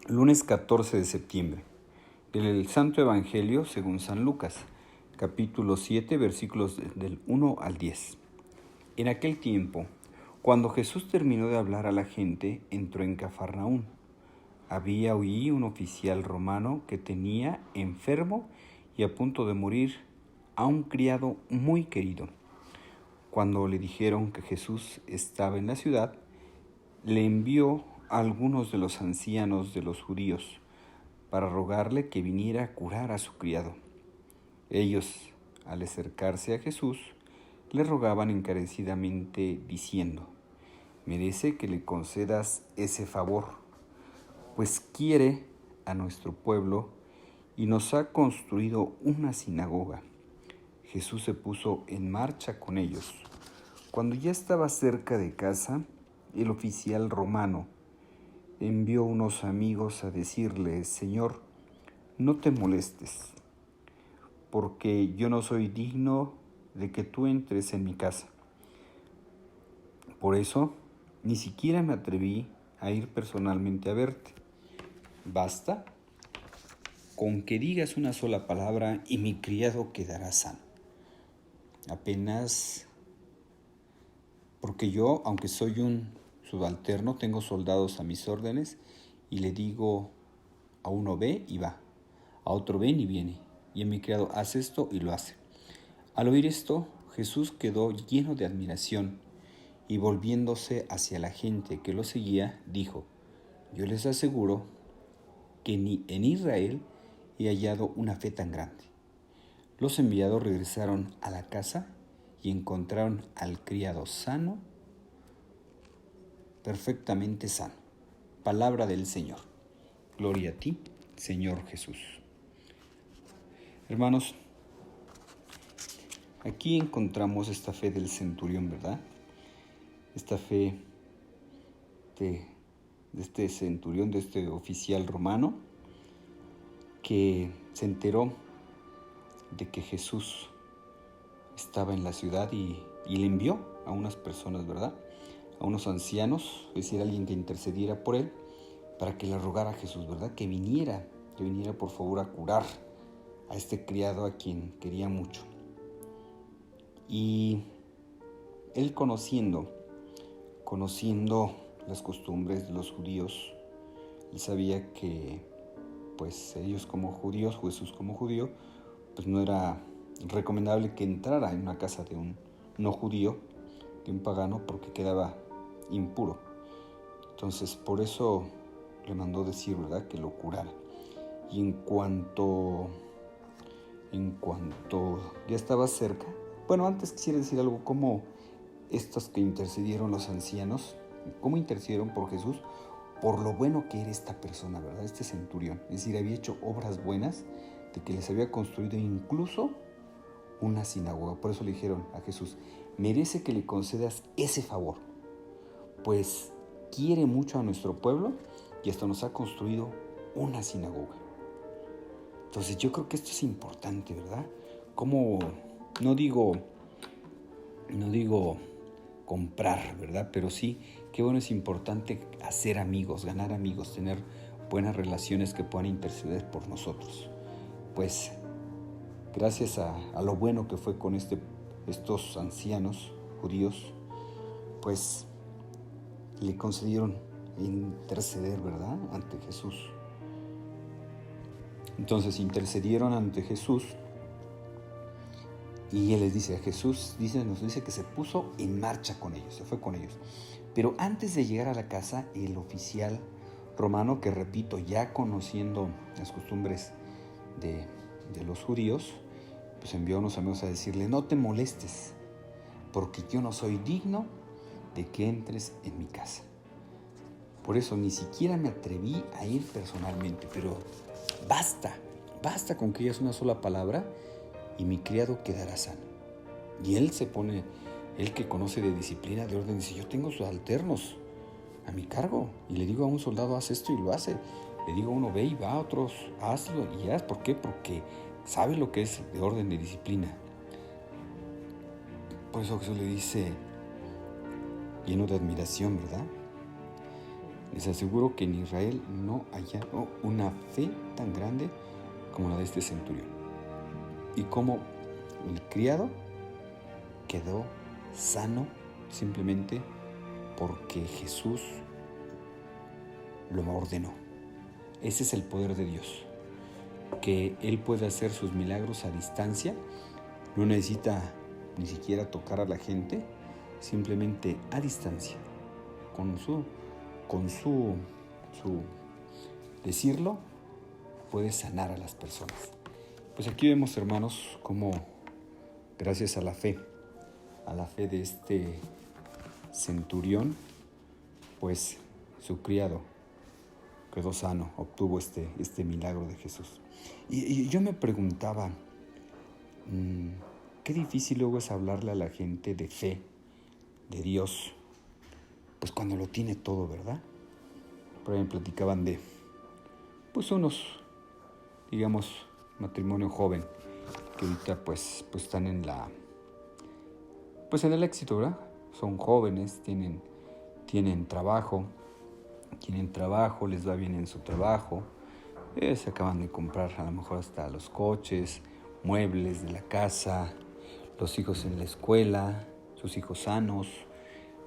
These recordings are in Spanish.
Lunes 14 de septiembre. Del Santo Evangelio según San Lucas, capítulo 7, versículos del 1 al 10. En aquel tiempo, cuando Jesús terminó de hablar a la gente, entró en Cafarnaún. Había allí un oficial romano que tenía enfermo y a punto de morir a un criado muy querido. Cuando le dijeron que Jesús estaba en la ciudad, le envió a algunos de los ancianos de los judíos para rogarle que viniera a curar a su criado. Ellos, al acercarse a Jesús, le rogaban encarecidamente diciendo: «Merece que le concedas ese favor, pues quiere a nuestro pueblo y nos ha construido una sinagoga». Jesús se puso en marcha con ellos. Cuando ya estaba cerca de casa, el oficial romano envió unos amigos a decirle: «Señor, no te molestes, porque yo no soy digno de que tú entres en mi casa. Por eso, ni siquiera me atreví a ir personalmente a verte. Basta con que digas una sola palabra y mi criado quedará sano. Apenas, porque yo, aunque soy un subalterno, tengo soldados a mis órdenes y le digo a uno ve y va, a otro ven y viene, y a mi criado haz esto y lo hace». Al oír esto, Jesús quedó lleno de admiración y volviéndose hacia la gente que lo seguía, dijo: «Yo les aseguro que ni en Israel he hallado una fe tan grande». Los enviados regresaron a la casa y encontraron al criado sano, perfectamente sano. Palabra del Señor. Gloria a ti, Señor Jesús. Hermanos, aquí encontramos esta fe del centurión, ¿verdad? Esta fe de este centurión, de este oficial romano, que se enteró de que Jesús estaba en la ciudad y le envió a unas personas, ¿verdad? A unos ancianos, es decir, alguien que intercediera por él, para que le rogara a Jesús, ¿verdad? Que viniera por favor a curar a este criado a quien quería mucho. Y él conociendo las costumbres de los judíos, él sabía que pues ellos como judíos, Jesús como judío, pues no era recomendable que entrara en una casa de un no judío, de un pagano, porque quedaba impuro. Entonces por eso le mandó decir, ¿verdad?, que lo curara. Y en cuanto ya estaba cerca, bueno, antes quisiera decir algo, como estos que intercedieron los ancianos, cómo intercedieron por Jesús, por lo bueno que era esta persona, ¿verdad? Este centurión. Es decir, había hecho obras buenas, de que les había construido incluso una sinagoga. Por eso le dijeron a Jesús: «Merece que le concedas ese favor, pues quiere mucho a nuestro pueblo y hasta nos ha construido una sinagoga». Entonces yo creo que esto es importante, ¿verdad? Como no digo comprar, ¿verdad? Pero sí, qué bueno, es importante hacer amigos, ganar amigos, tener buenas relaciones que puedan interceder por nosotros. Pues gracias a lo bueno que fue con estos ancianos judíos, pues le concedieron interceder, ¿verdad?, ante Jesús. Entonces intercedieron ante Jesús y él les dice a Jesús, nos dice que se puso en marcha con ellos, se fue con ellos. Pero antes de llegar a la casa, el oficial romano, que repito, ya conociendo las costumbres de los judíos, pues envió a unos amigos a decirle: «No te molestes, porque yo no soy digno de que entres en mi casa». Por eso ni siquiera me atreví a ir personalmente, pero basta con que digas una sola palabra y mi criado quedará sano. Y él se pone, él que conoce de disciplina, de orden, dice: «Yo tengo subalternos a mi cargo y le digo a un soldado haz esto y lo hace, le digo a uno ve y va, a otros hazlo y haz». ¿Por qué? Porque sabe lo que es de orden, de disciplina. Por eso Jesús le dice, lleno de admiración, ¿verdad? Les aseguro que en Israel no haya una fe tan grande como la de este centurión. Y como el criado quedó sano simplemente porque Jesús lo ordenó. Ese es el poder de Dios, que Él puede hacer sus milagros a distancia. No necesita ni siquiera tocar a la gente, simplemente a distancia, con su decirlo, puede sanar a las personas. Pues aquí vemos, hermanos, cómo gracias a la fe de este centurión, pues su criado quedó sano, obtuvo este milagro de Jesús. Y yo me preguntaba, qué difícil luego es hablarle a la gente de fe, de Dios, pues cuando lo tiene todo, ¿verdad? Por ahí me platicaban de, pues unos, digamos, matrimonio joven, que ahorita pues están en el éxito, ¿verdad? Son jóvenes, tienen trabajo, les va bien en su trabajo, se acaban de comprar a lo mejor hasta los coches, muebles de la casa, los hijos en la escuela, sus hijos sanos,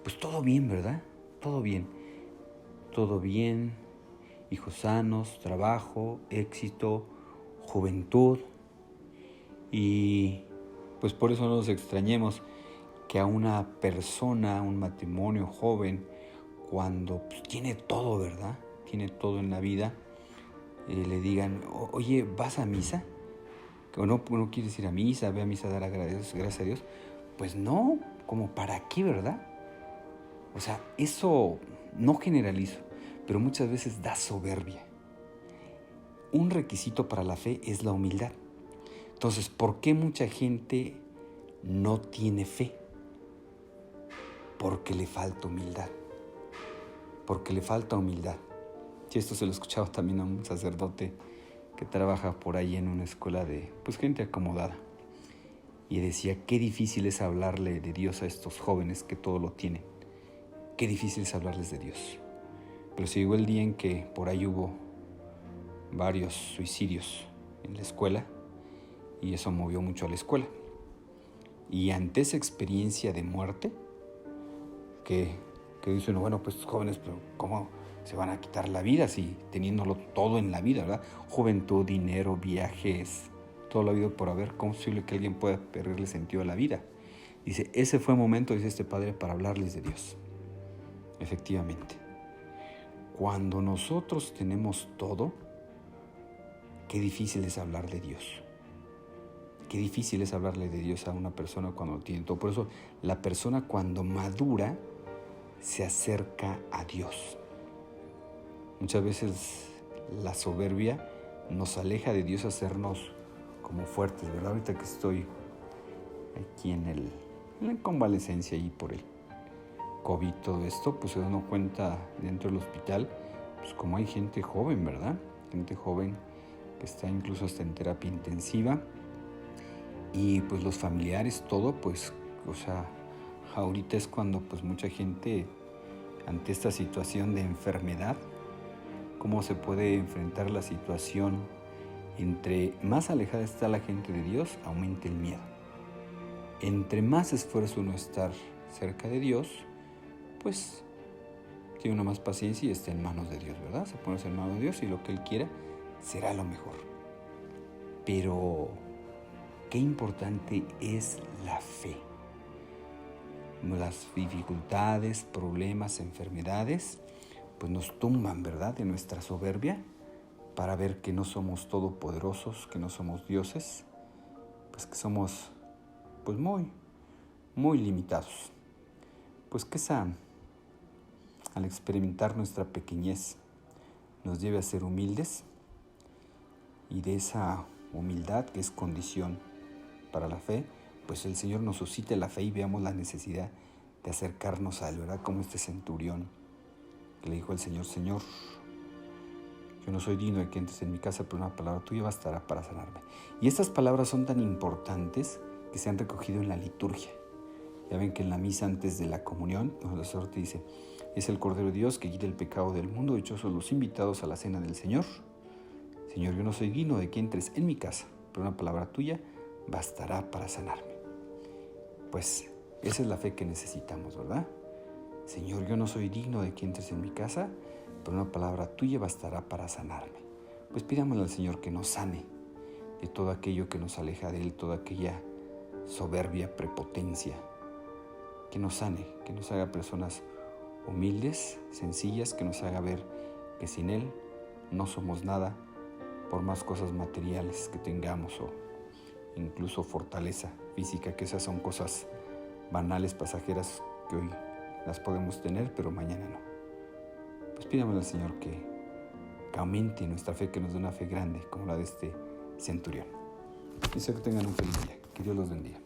pues todo bien, ¿verdad? Todo bien, hijos sanos, trabajo, éxito, juventud. Y pues por eso no nos extrañemos que a una persona, un matrimonio joven, cuando pues, tiene todo, ¿verdad? Tiene todo en la vida, le digan, oye, ¿vas a misa? ¿O no quieres ir a misa? Ve a misa a dar gracias a Dios. Pues no, como para qué, ¿verdad? O sea, eso no generalizo, pero muchas veces da soberbia. Un requisito para la fe es la humildad. Entonces, ¿por qué mucha gente no tiene fe? Porque le falta humildad. Y esto se lo escuchaba también a un sacerdote que trabaja por ahí en una escuela de gente acomodada. Y decía, qué difícil es hablarle de Dios a estos jóvenes que todo lo tienen. Qué difícil es hablarles de Dios. Pero se llegó el día en que por ahí hubo varios suicidios en la escuela y eso movió mucho a la escuela. Y ante esa experiencia de muerte, que dice uno, bueno, pues jóvenes, pero ¿cómo se van a quitar la vida si teniéndolo todo en la vida, ¿verdad? Juventud, dinero, viajes, todo lo habido por haber. ¿Cómo es posible que alguien pueda perderle sentido a la vida? Dice, ese fue el momento, dice este padre, para hablarles de Dios. Efectivamente, cuando nosotros tenemos todo, qué difícil es hablar de Dios. Qué difícil es hablarle de Dios a una persona cuando lo tiene todo. Por eso la persona cuando madura se acerca a Dios. Muchas veces la soberbia nos aleja de Dios a hacernos como fuertes, ¿verdad? Ahorita que estoy aquí en la convalecencia y por el COVID, todo esto, pues se da uno cuenta dentro del hospital, pues como hay gente joven, ¿verdad? Gente joven que está incluso hasta en terapia intensiva y pues los familiares, todo, pues, o sea, ahorita es cuando pues mucha gente ante esta situación de enfermedad, cómo se puede enfrentar la situación. Entre más alejada está la gente de Dios, aumenta el miedo. Entre más esfuerzo uno estar cerca de Dios, pues tiene uno más paciencia y está en manos de Dios, ¿verdad? Se pone en manos de Dios y lo que Él quiera será lo mejor. Pero qué importante es la fe. Las dificultades, problemas, enfermedades, pues nos tumban, ¿verdad?, de nuestra soberbia para ver que no somos todopoderosos, que no somos dioses, pues que somos pues muy, muy limitados. Pues que al experimentar nuestra pequeñez nos lleve a ser humildes y de esa humildad que es condición para la fe, pues el Señor nos suscite la fe y veamos la necesidad de acercarnos a Él, ¿verdad? Como este centurión que le dijo al Señor, Señor, yo no soy digno de que entres en mi casa, pero una palabra tuya bastará para sanarme. Y estas palabras son tan importantes que se han recogido en la liturgia. Ya ven que en la misa antes de la comunión, el sacerdote dice, Es el Cordero de Dios que quita el pecado del mundo. Dichosos los invitados a la cena del Señor. Señor, yo no soy digno de que entres en mi casa, pero una palabra tuya bastará para sanarme. Pues esa es la fe que necesitamos, ¿verdad? Señor, yo no soy digno de que entres en mi casa, pero una palabra tuya bastará para sanarme. Pues pidámosle al Señor que nos sane de todo aquello que nos aleja de Él, toda aquella soberbia, prepotencia. Que nos sane, que nos haga personas humildes, sencillas, que nos haga ver que sin Él no somos nada, por más cosas materiales que tengamos o incluso fortaleza física, que esas son cosas banales, pasajeras, que hoy las podemos tener, pero mañana no. Pues pidámosle al Señor que aumente nuestra fe, que nos dé una fe grande como la de este centurión. Deseo que tengan un feliz día. Que Dios los bendiga.